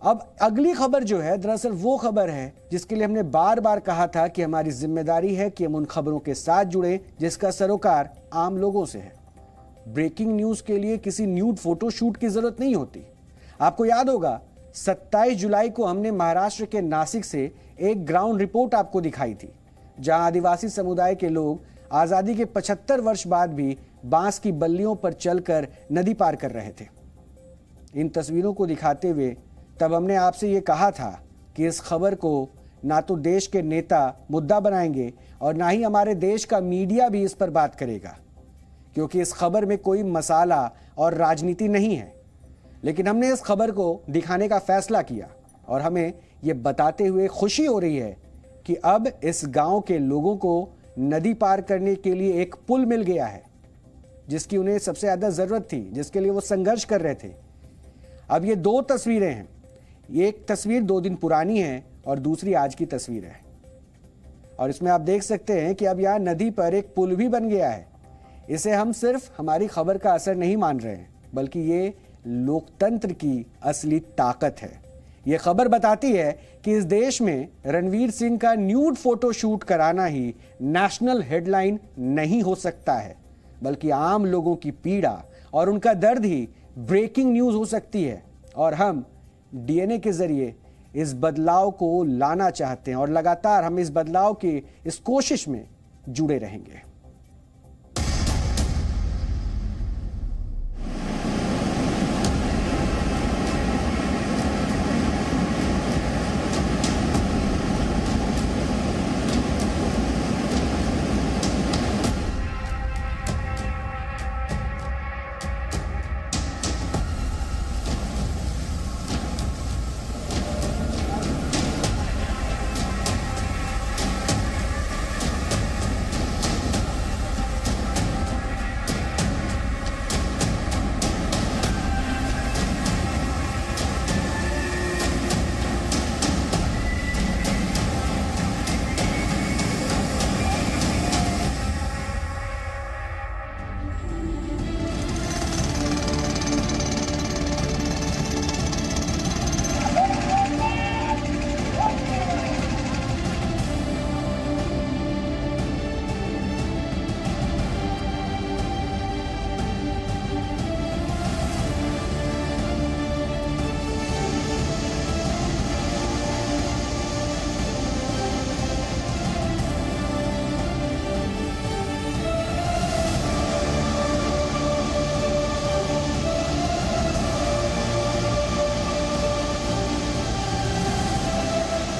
अब अगली खबर जो है दरअसल वो खबर है जिसके लिए हमने बार बार कहा था कि हमारी जिम्मेदारी है कि हम उन खबरों के साथ जुड़े जिसका सरोकार आम लोगों से है। ब्रेकिंग न्यूज के लिए किसी न्यूड फोटो शूट की जरूरत नहीं होती। आपको याद होगा 27 जुलाई को हमने महाराष्ट्र के नासिक से एक ग्राउंड रिपोर्ट आपको दिखाई थी, जहां आदिवासी समुदाय के लोग आजादी के 75 वर्ष बाद भी बांस की बल्लियों पर चलकर नदी पार कर रहे थे। इन तस्वीरों को दिखाते हुए तब हमने आपसे ये कहा था कि इस खबर को ना तो देश के नेता मुद्दा बनाएंगे और ना ही हमारे देश का मीडिया भी इस पर बात करेगा, क्योंकि इस खबर में कोई मसाला और राजनीति नहीं है। लेकिन हमने इस खबर को दिखाने का फैसला किया और हमें ये बताते हुए खुशी हो रही है कि अब इस गांव के लोगों को नदी पार करने के लिए एक पुल मिल गया है, जिसकी उन्हें सबसे ज्यादा जरूरत थी, जिसके लिए वो संघर्ष कर रहे थे। अब ये दो तस्वीरें हैं, एक तस्वीर 2 दिन पुरानी है और दूसरी आज की तस्वीर है। और इसमें आप देख सकते हैं कि अब यहाँ नदी पर एक पुल भी बन गया है। इसे हम सिर्फ हमारी खबर का असर नहीं मान रहे हैं, बल्कि ये लोकतंत्र की असली ताकत है। ये खबर बताती है कि इस देश में रणवीर सिंह का न्यूड फोटो शूट कराना ही नेशनल हेडलाइन नहीं हो सकता है, बल्कि आम लोगों की पीड़ा और उनका दर्द ही ब्रेकिंग न्यूज हो सकती है। और हम डीएनए के जरिए इस बदलाव को लाना चाहते हैं और लगातार हम इस बदलाव की इस कोशिश में जुड़े रहेंगे।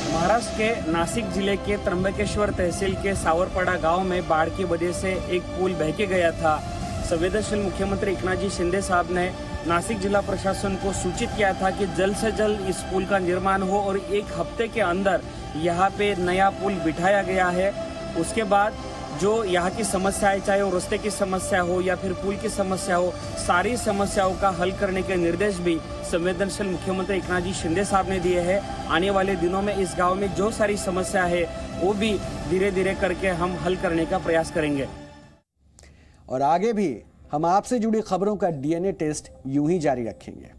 महाराष्ट्र के नासिक जिले के त्र्यंबकेश्वर तहसील के सावरपाड़ा गांव में बाढ़ की वजह से एक पुल बह के गया था। संवेदनशील मुख्यमंत्री एकनाथ शिंदे साहब ने नासिक जिला प्रशासन को सूचित किया था कि जल्द से जल्द इस पुल का निर्माण हो और 1 हफ्ते के अंदर यहाँ पे नया पुल बिठाया गया है। उसके बाद जो यहाँ की समस्याएं, चाहे वो रास्ते की समस्या हो या फिर पुल की समस्या हो, सारी समस्याओं का हल करने के निर्देश भी संवेदनशील मुख्यमंत्री एकनाथ जी शिंदे साहब ने दिए हैं। आने वाले दिनों में इस गांव में जो सारी समस्या है वो भी धीरे धीरे करके हम हल करने का प्रयास करेंगे। और आगे भी हम आपसे जुड़ी खबरों का डीएनए टेस्ट यूं ही जारी रखेंगे।